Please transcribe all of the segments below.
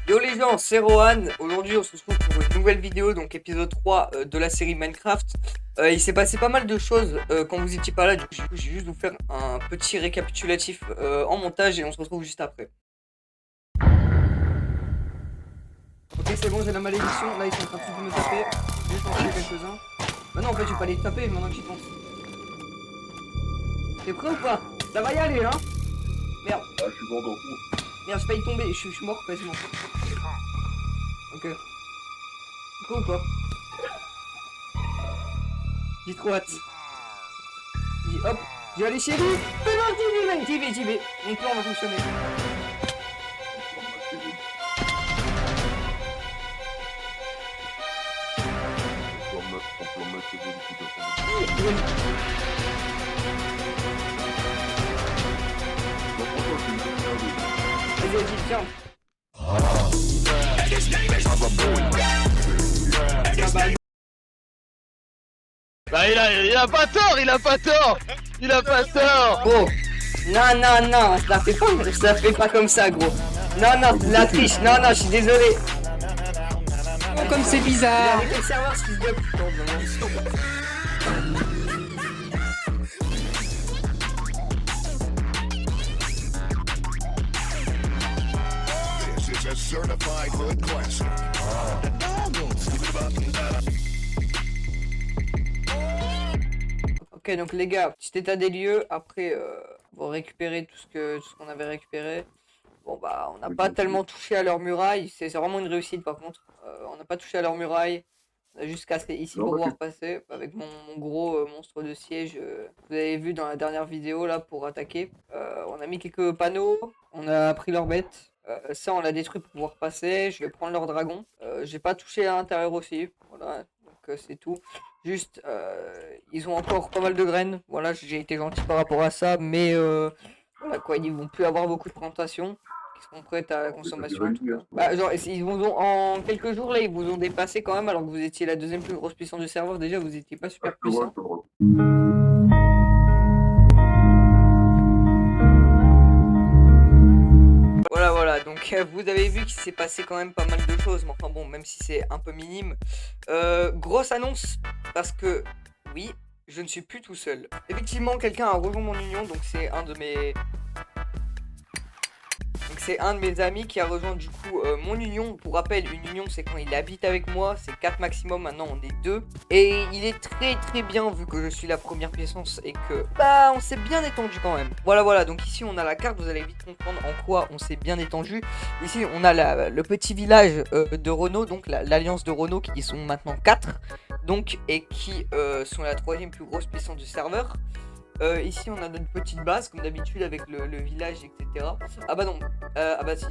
Yo les gens, c'est Rohan. Aujourd'hui on se retrouve pour une nouvelle vidéo, donc épisode 3 de la série Minecraft. Il s'est passé pas mal de choses quand vous étiez pas là, du coup j'ai juste vous faire un petit récapitulatif en montage et on se retrouve juste après. Ok, c'est bon, j'ai la malédiction, là ils sont en train tous de me taper, je vais juste en tuer quelques-uns. Bah non, en fait je vais pas les taper maintenant que j'y pense. T'es prêt ou pas? Ça va y aller hein. Merde. Ah, je suis mort dans le coup. Merde, j'ai failli tomber, je suis mort quasiment. Ok. T'es prêt ou pas? J'ai trop hâte. Dis hop, je vais aller chez lui. C'est parti, j'y vais. Mon plan va fonctionner. Vas-y, tiens. Bah il a pas tort, il a pas tort. Gros, non, ça fait pas comme ça, gros. Non, la triche, non, je suis désolé. Oh, comme c'est bizarre. Avec le serveur, ce gars, putain, This is a certified hood classic. Ok, donc les gars, petit état des lieux. Après, vous récupérez tout ce qu'on avait récupéré. Bon bah, on n'a pas tellement touché à leur muraille. C'est vraiment une réussite par contre. On n'a pas touché à leur muraille. On a juste cassé ici pour pouvoir passer avec mon gros monstre de siège. Vous avez vu dans la dernière vidéo là pour attaquer. On a mis quelques panneaux. On a pris leur bête. Ça, on l'a détruit pour pouvoir passer. Je vais prendre leur dragon. J'ai pas touché à l'intérieur aussi. Voilà, donc c'est tout. Juste, ils ont encore pas mal de graines. Voilà, j'ai été gentil par rapport à ça, mais voilà quoi, ils vont plus avoir beaucoup de plantations qui seront prêtes à la consommation en tout cas. Bah, genre, ils vous ont, en quelques jours là, ils vous ont dépassé quand même, alors que vous étiez la deuxième plus grosse puissance du serveur. Déjà, vous étiez pas super puissant. Voilà, donc vous avez vu qu'il s'est passé quand même pas mal de choses, mais enfin bon, même si c'est un peu minime. Grosse annonce, parce que oui, je ne suis plus tout seul. Effectivement, quelqu'un a rejoint mon union, donc c'est un de mes... amis qui a rejoint du coup mon union. Pour rappel, une union c'est quand il habite avec moi, c'est 4 maximum, maintenant on est 2. Et il est très bien vu que je suis la première puissance et que bah on s'est bien étendu quand même. Voilà, donc ici on a la carte, vous allez vite comprendre en quoi on s'est bien étendu. Ici on a le petit village de Renault, donc l'alliance de Renault qui sont maintenant 4. Donc et qui sont la 3ème plus grosse puissance du serveur. Ici on a notre petite base comme d'habitude avec le village etc. Ah bah non, ah bah si,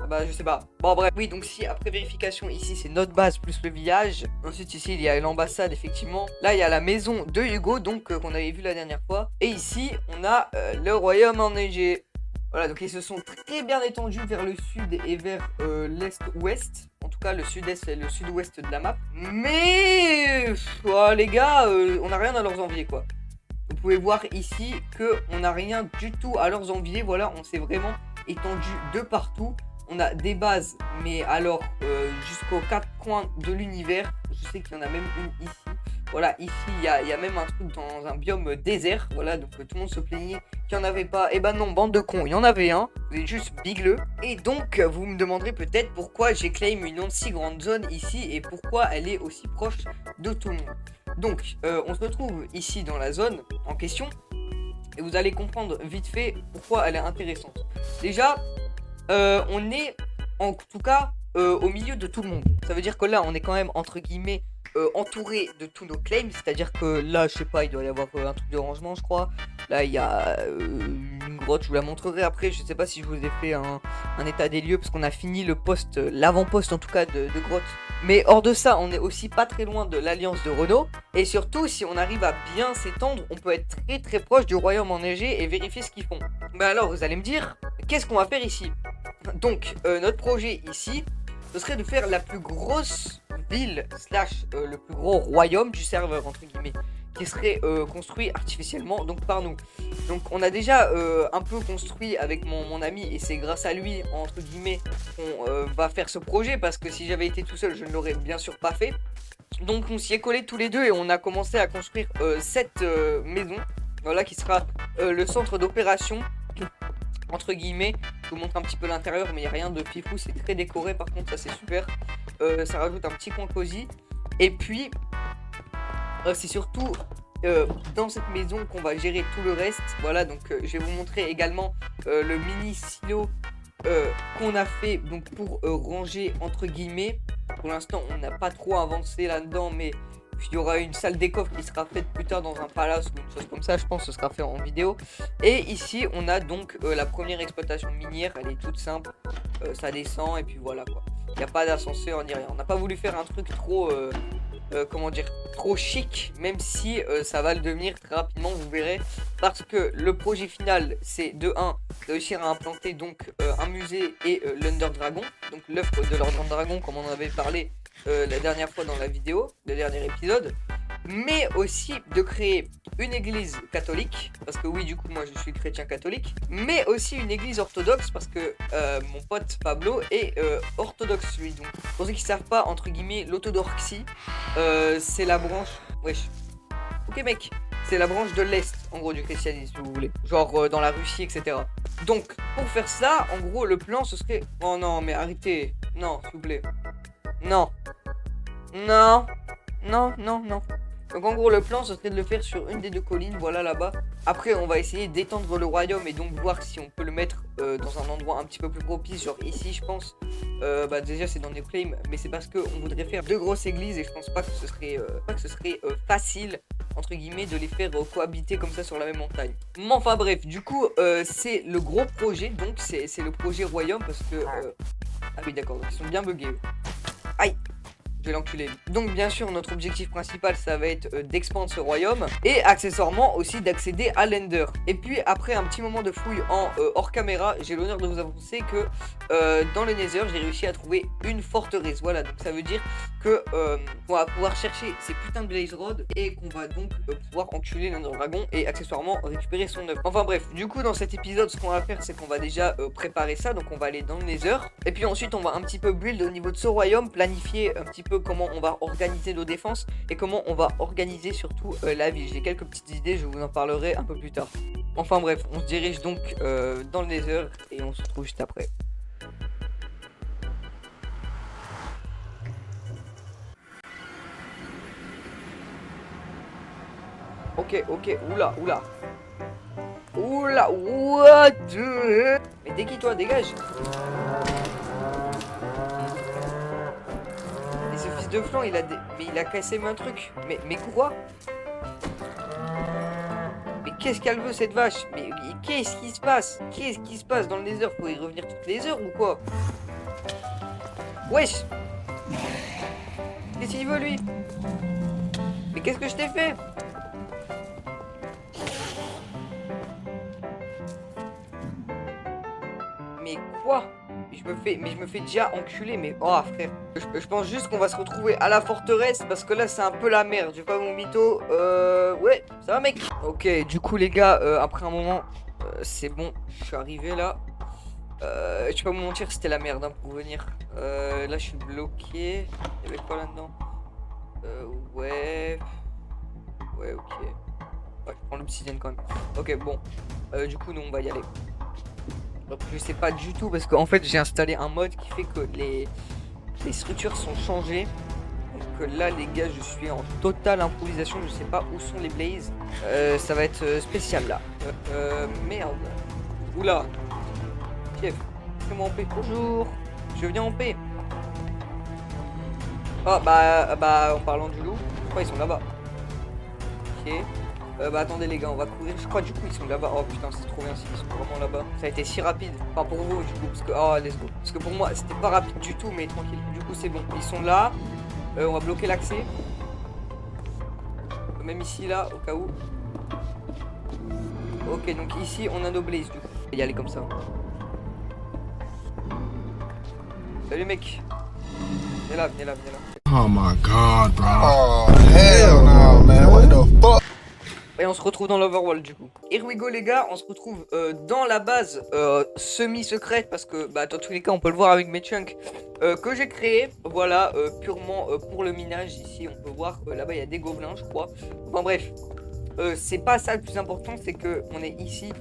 ah bah je sais pas. Bon bref, oui donc si après vérification ici c'est notre base plus le village. Ensuite ici il y a l'ambassade effectivement. Là il y a la maison de Hugo donc qu'on avait vu la dernière fois. Et ici on a le royaume enneigé. Voilà donc ils se sont très bien étendus vers le sud et vers l'est-ouest. En tout cas le sud-est et le sud-ouest de la map. Mais les gars on n'a rien à leur envier quoi. Vous pouvez voir ici qu'on n'a rien du tout à leur envier. Voilà, on s'est vraiment étendu de partout. On a des bases, mais alors jusqu'aux 4 coins de l'univers. Je sais qu'il y en a même une ici. Voilà, ici, il y a même un truc dans un biome désert. Voilà, donc tout le monde se plaignait qu'il n'y en avait pas. Et ben non, bande de cons, il y en avait un. Vous êtes juste bigleux. Et donc, vous me demanderez peut-être pourquoi j'ai claim une si grande zone ici et pourquoi elle est aussi proche de tout le monde. Donc, on se retrouve ici dans la zone en question et vous allez comprendre vite fait pourquoi elle est intéressante. Déjà, on est en tout cas au milieu de tout le monde. Ça veut dire que là, on est quand même entre guillemets entouré de tous nos claims. C'est-à-dire que là, je sais pas, il doit y avoir un truc de rangement, je crois. Là, il y a une grotte, je vous la montrerai après. Je sais pas si je vous ai fait un état des lieux parce qu'on a fini le poste, l'avant-poste en tout cas de grotte. Mais hors de ça, on est aussi pas très loin de l'alliance de Renault. Et surtout, si on arrive à bien s'étendre, on peut être très proche du royaume enneigé et vérifier ce qu'ils font. Mais alors, vous allez me dire, qu'est-ce qu'on va faire ici? Donc, notre projet ici, ce serait de faire la plus grosse ville slash le plus gros royaume du serveur, entre guillemets. qui serait construit artificiellement donc par nous. Donc on a déjà un peu construit avec mon ami et c'est grâce à lui entre guillemets qu'on va faire ce projet parce que si j'avais été tout seul je ne l'aurais bien sûr pas fait. Donc on s'y est collés tous les deux et on a commencé à construire cette maison, voilà, qui sera le centre d'opération entre guillemets. Je vous montre un petit peu l'intérieur mais il n'y a rien de fifou, c'est très décoré par contre, ça c'est super. Ça rajoute un petit coin cosy et puis c'est surtout dans cette maison qu'on va gérer tout le reste. Voilà, donc je vais vous montrer également le mini silo qu'on a fait donc pour ranger entre guillemets. Pour l'instant on n'a pas trop avancé là-dedans, mais il y aura une salle des coffres qui sera faite plus tard dans un palace ou une chose comme ça, je pense que ce sera fait en vidéo. Et ici on a donc la première exploitation minière, elle est toute simple, ça descend et puis voilà quoi. Il n'y a pas d'ascenseur ni rien, on n'a pas voulu faire un truc trop comment dire, trop chic, même si ça va le devenir très rapidement, vous verrez, parce que le projet final c'est de 1 réussir à implanter donc un musée et l'Under Dragon, donc l'œuvre de l'Under Dragon comme on en avait parlé la dernière fois dans la vidéo, le dernier épisode, mais aussi de créer une église catholique, parce que oui du coup moi je suis chrétien catholique, mais aussi une église orthodoxe parce que mon pote Pablo est orthodoxe lui. Donc pour ceux qui savent pas, entre guillemets, l'orthodoxie c'est la branche, wesh, ok mec, c'est la branche de l'Est en gros du christianisme si vous voulez, genre dans la Russie etc. Donc pour faire ça, en gros le plan ce serait, oh non mais arrêtez, non s'il vous plaît, non, non, non, non, non. Donc en gros le plan ce serait de le faire sur une des deux collines, voilà là-bas. Après on va essayer d'étendre le royaume et donc voir si on peut le mettre dans un endroit un petit peu plus propice, genre ici je pense. Bah déjà c'est dans des flames, mais c'est parce qu'on voudrait faire deux grosses églises et je pense pas que ce serait, facile entre guillemets de les faire cohabiter comme ça sur la même montagne. Mais enfin bref, du coup c'est le gros projet, donc c'est le projet royaume parce que... Ah oui d'accord, donc ils sont bien buggés eux. Aïe! Je vais l'enculer. Donc bien sûr notre objectif principal ça va être d'expandre ce royaume et accessoirement aussi d'accéder à l'Ender. Et puis après un petit moment de fouille en hors caméra, j'ai l'honneur de vous annoncer que dans le Nether j'ai réussi à trouver une forteresse. Voilà, donc ça veut dire que on va pouvoir chercher ces putains de Blaze Rod et qu'on va donc pouvoir enculer l'Ender Dragon et accessoirement récupérer son œuvre. Enfin bref, du coup dans cet épisode ce qu'on va faire c'est qu'on va déjà préparer ça, donc on va aller dans le Nether et puis ensuite on va un petit peu build au niveau de ce royaume, planifier un petit peu comment on va organiser nos défenses et comment on va organiser surtout la ville. J'ai quelques petites idées, je vous en parlerai un peu plus tard. Enfin bref, on se dirige donc dans le Nether et on se retrouve juste après. Ok, oula, oula. Oula, what the... Mais déguise-toi, dégage. Et ce fils de flan, il a cassé un truc. Mais quoi? Mais qu'est-ce qu'elle veut cette vache? Mais qu'est-ce qui se passe? Qu'est-ce qui se passe dans le Nether? Faut y revenir toutes les heures ou quoi? Wesh! Qu'est-ce qu'il veut lui? Mais qu'est-ce que je t'ai fait? Mais quoi? Je me fais déjà enculer, mais oh frère. Je pense juste qu'on va se retrouver à la forteresse parce que là c'est un peu la merde. Je vais pas mon mytho. Ouais, ça va mec. Ok, du coup les gars, après un moment, c'est bon, je suis arrivé là. Je vais pas vous mentir, c'était la merde hein, pour venir. Là je suis bloqué. Il y avait quoi là-dedans? Ouais. Ouais, ok. Ouais, je prends l'obsidienne quand même. Ok, bon. Du coup, nous on va y aller. Donc je sais pas du tout parce qu'en fait j'ai installé un mode qui fait que les structures sont changées. Donc là les gars je suis en totale improvisation, je sais pas où sont les blazes. Ça va être spécial là. Merde. Oula. Chef, fais-moi en paix. Bonjour. Je viens en paix. Oh bah en parlant du loup, je crois ils sont là-bas. Ok. Bah attendez les gars, on va courir. Je crois du coup ils sont là-bas. Oh putain c'est trop bien s'ils sont vraiment là-bas. Ça a été si rapide. Enfin pour vous du coup parce que oh let's go. Parce que pour moi c'était pas rapide du tout mais tranquille. Du coup c'est bon. Ils sont là. On va bloquer l'accès. Même ici là au cas où. Ok donc ici on a nos blazes du coup. On va y aller comme ça. Salut mec. Viens là. Oh my god, bro. Oh, hell no, man. What the fuck? Et on se retrouve dans l'Overworld du coup. Here we go les gars, on se retrouve dans la base semi-secrète parce que bah, dans tous les cas on peut le voir avec mes chunks que j'ai créé. Voilà, purement pour le minage. Ici on peut voir là-bas il y a des gobelins je crois. Enfin bref, c'est pas ça le plus important, c'est que on est ici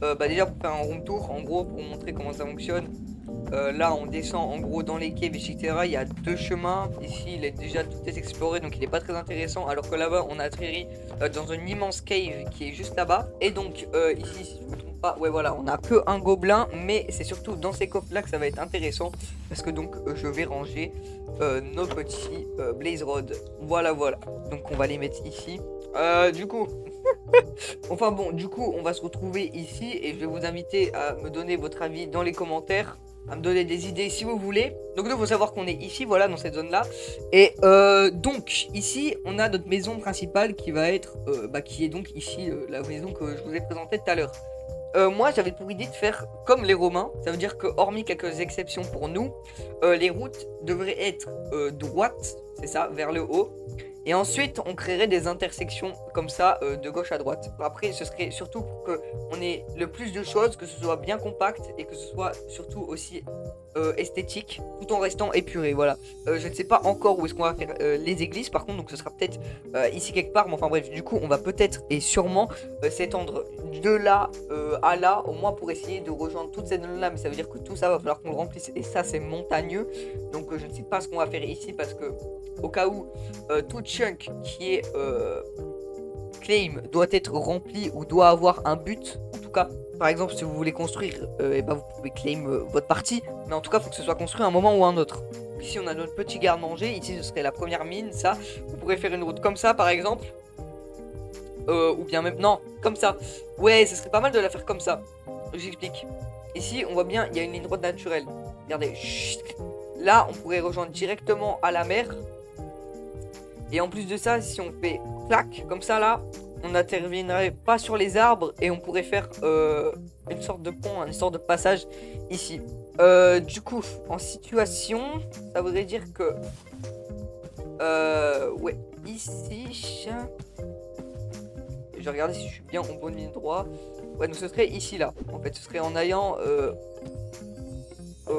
bah, déjà pour faire un room tour en gros pour montrer comment ça fonctionne. Là on descend en gros dans les caves etc. Il y a deux chemins. Ici il est déjà tout est exploré donc il est pas très intéressant. Alors que là-bas on a atterri dans une immense cave qui est juste là-bas. Et donc ici si je me trompe pas, ouais voilà on a que un gobelin. Mais c'est surtout dans ces coffres là que ça va être intéressant. Parce que donc je vais ranger nos petits blaze rods. Voilà. Donc on va les mettre ici. Du coup enfin bon du coup on va se retrouver ici. Et je vais vous inviter à me donner votre avis dans les commentaires, à me donner des idées si vous voulez. Donc il faut savoir qu'on est ici, voilà, dans cette zone là. Et donc ici on a notre maison principale qui va être qui est donc ici la maison que je vous ai présentée tout à l'heure. Moi j'avais pour idée de faire comme les Romains. Ça veut dire que hormis quelques exceptions pour nous, les routes devraient être droites, c'est ça, vers le haut. Et ensuite, on créerait des intersections comme ça, de gauche à droite. Après, ce serait surtout pour qu'on ait le plus de choses, que ce soit bien compact et que ce soit surtout aussi esthétique, tout en restant épuré. Voilà. Je ne sais pas encore où est-ce qu'on va faire les églises, par contre, donc ce sera peut-être ici quelque part. Mais enfin bref, du coup, on va peut-être et sûrement s'étendre de là à là, au moins pour essayer de rejoindre toute cette zone-là. Mais ça veut dire que tout ça va falloir qu'on le remplisse et ça, c'est montagneux. Donc je ne sais pas ce qu'on va faire ici parce que au cas où tout chunk qui est claim doit être rempli ou doit avoir un but. En tout cas, par exemple, si vous voulez construire, et ben vous pouvez claim votre partie. Mais en tout cas, il faut que ce soit construit à un moment ou à un autre. Ici, on a notre petit garde-manger. Ici, ce serait la première mine. Ça, vous pourrez faire une route comme ça, par exemple. Ou bien même, non, comme ça. Ouais, ce serait pas mal de la faire comme ça. J'explique. Ici, on voit bien, il y a une ligne droite naturelle. Regardez. Chut. Là, on pourrait rejoindre directement à la mer. Et en plus de ça, si on fait clac, comme ça là, on n'interviendrait pas sur les arbres et on pourrait faire une sorte de pont, une sorte de passage ici. Du coup, en situation, ça voudrait dire que... ouais, ici... Je vais regarder si je suis bien en bonne ligne droite. Ouais, donc ce serait ici là. En fait, ce serait en allant...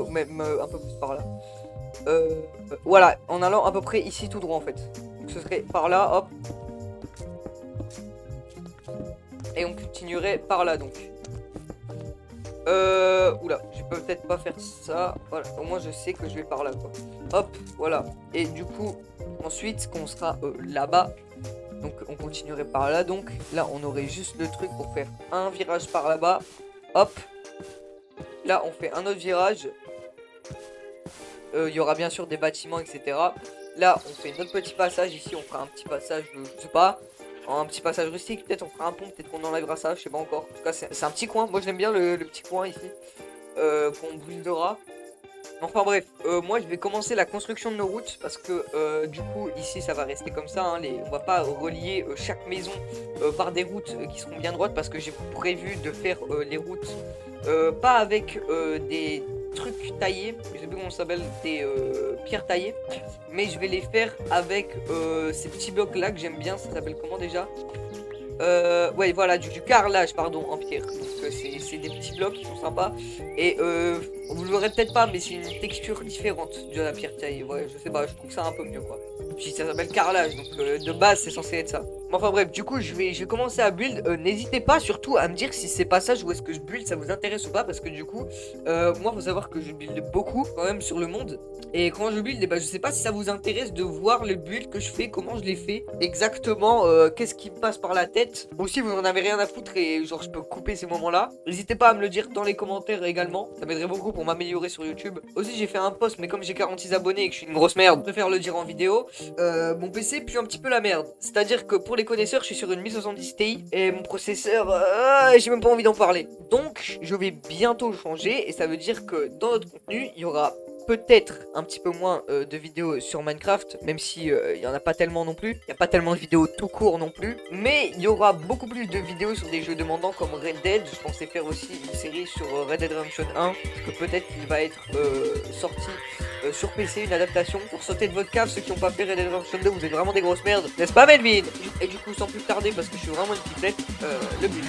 même un peu plus par là. Voilà, en allant à peu près ici tout droit en fait. Donc ce serait par là, hop. Et on continuerait par là donc. Oula, je peux peut-être pas faire ça. Voilà, au moins je sais que je vais par là quoi. Hop, voilà. Et du coup, ensuite, quand on sera là-bas, donc on continuerait par là. Donc là, on aurait juste le truc pour faire un virage par là-bas. Hop. Là, on fait un autre virage. Il y aura bien sûr des bâtiments, etc. Là, on fait notre petit passage. Ici, on fera un petit passage, je sais pas, un petit passage rustique. Peut-être on fera un pont, peut-être qu'on enlèvera ça, je sais pas encore. En tout cas, c'est un petit coin. Moi, j'aime bien le petit coin ici qu'on brisera. Enfin bref, moi je vais commencer la construction de nos routes parce que du coup ici ça va rester comme ça, hein, on va pas relier chaque maison par des routes qui seront bien droites parce que j'ai prévu de faire les routes pas avec des trucs taillés, je sais plus comment ça s'appelle, des pierres taillées, mais je vais les faire avec ces petits blocs là que j'aime bien, ça s'appelle comment déjà? Ouais voilà, du carrelage pardon en pierre. Donc c'est des petits blocs qui sont sympas. Et vous le verrez peut-être pas, mais c'est une texture différente de la pierre taillée. Ouais, je sais pas, je trouve ça un peu mieux quoi. Puis ça s'appelle carrelage, donc de base c'est censé être ça. Enfin bref, du coup je vais commencer à build. N'hésitez pas surtout à me dire si ces passages où est-ce que je build ça vous intéresse ou pas. Parce que du coup, moi faut savoir que je build beaucoup quand même sur le monde. Et quand je build, je sais pas si ça vous intéresse de voir le build que je fais, comment je les fais exactement, qu'est-ce qui me passe par la tête. Ou si vous en avez rien à foutre et genre je peux couper ces moments là, n'hésitez pas à me le dire dans les commentaires également. Ça m'aiderait beaucoup pour m'améliorer sur YouTube. Aussi j'ai fait un post, mais comme j'ai 46 abonnés et que je suis une grosse merde, je préfère le dire en vidéo. Mon PC pue un petit peu la merde. C'est à dire que pour les connaisseurs, je suis sur une 1070 Ti et mon processeur, j'ai même pas envie d'en parler. Donc je vais bientôt changer et ça veut dire que dans notre contenu il y aura peut-être un petit peu moins de vidéos sur Minecraft, même si il y en a pas tellement non plus. Il n'y a pas tellement de vidéos tout court non plus. Mais il y aura beaucoup plus de vidéos sur des jeux demandants comme Red Dead. Je pensais faire aussi une série sur Red Dead Redemption 1, parce que peut-être qu'il va être sorti sur PC, une adaptation. Pour sauter de votre cave, ceux qui n'ont pas fait Red Dead Redemption 2, vous êtes vraiment des grosses merdes, n'est-ce pas Melvin? Et du coup, sans plus tarder, parce que je suis vraiment une pipelette, le but.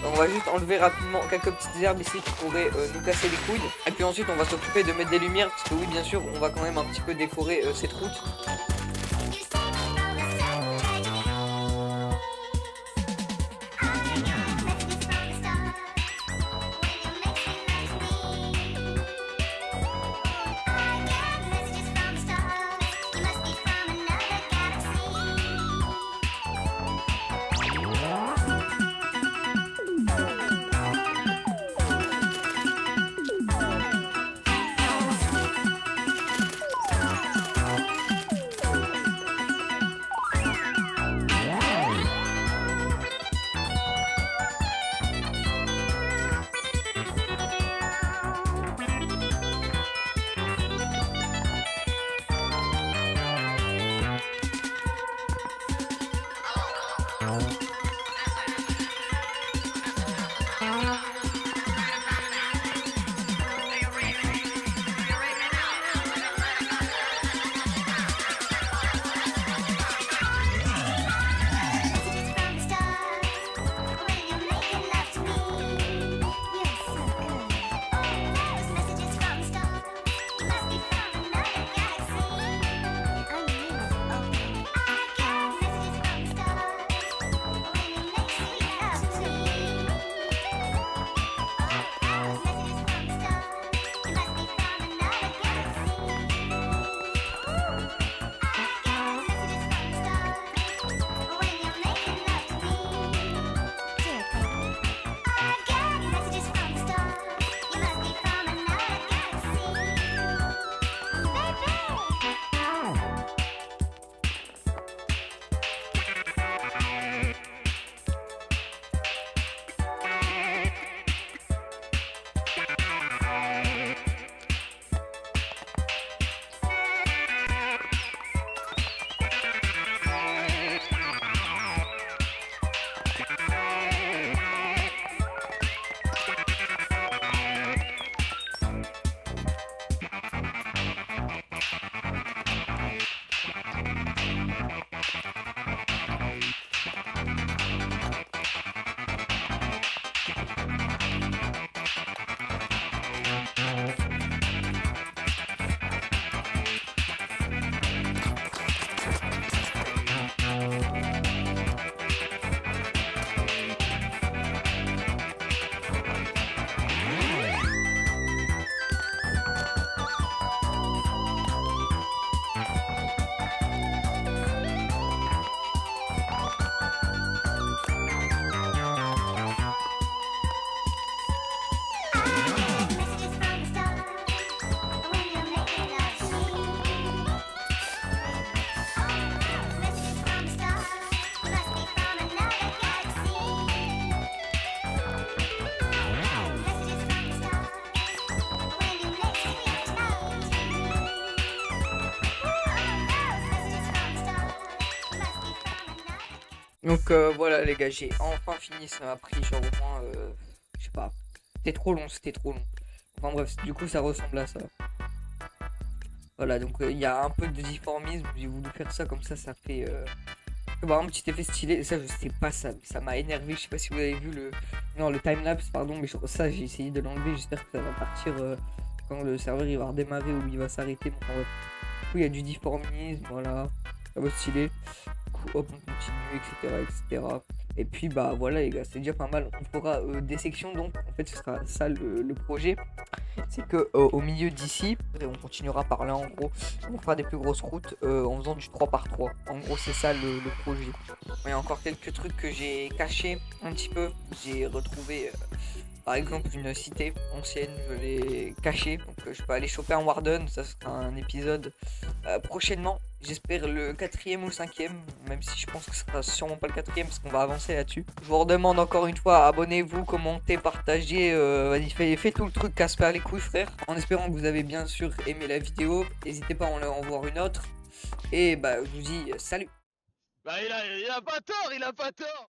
On va juste enlever rapidement quelques petites herbes ici qui pourraient nous casser les couilles. Et puis ensuite on va s'occuper de mettre des lumières, parce que oui bien sûr on va quand même un petit peu décorer cette route. Donc voilà les gars, j'ai enfin fini, ça m'a pris genre au moins, je sais pas, c'était trop long, c'était trop long. Enfin bref, du coup ça ressemble à ça. Voilà, donc il y a un peu de difformisme, j'ai voulu faire ça comme ça fait bah, un petit effet stylé. Ça je sais pas, ça m'a énervé, je sais pas si vous avez vu le timelapse, pardon, mais ça j'ai essayé de l'enlever, j'espère que ça va partir quand le serveur il va redémarrer ou il va s'arrêter. Bon, bref. Du coup il y a du difformisme, voilà, ça va stylé. Hop, on continue, etc., etc. Et puis bah voilà les gars, c'est déjà pas mal. On fera des sections, donc en fait ce sera ça le projet. C'est que au milieu d'ici, on continuera par là en gros. On fera des plus grosses routes en faisant du 3x3. En gros c'est ça le projet. Il y a encore quelques trucs que j'ai cachés un petit peu. J'ai retrouvé par exemple une cité ancienne, je l'ai cachée. Donc je peux aller choper un Warden, ça sera un épisode prochainement. J'espère le 4e ou 5e, même si je pense que ce sera sûrement pas le 4e parce qu'on va avancer là-dessus. Je vous redemande encore une fois, abonnez-vous, commentez, partagez, vas-y, fais tout le truc, casse pas les couilles frère. En espérant que vous avez bien sûr aimé la vidéo, n'hésitez pas à en voir une autre. Et bah je vous dis salut. Bah il a pas tort, il a pas tort.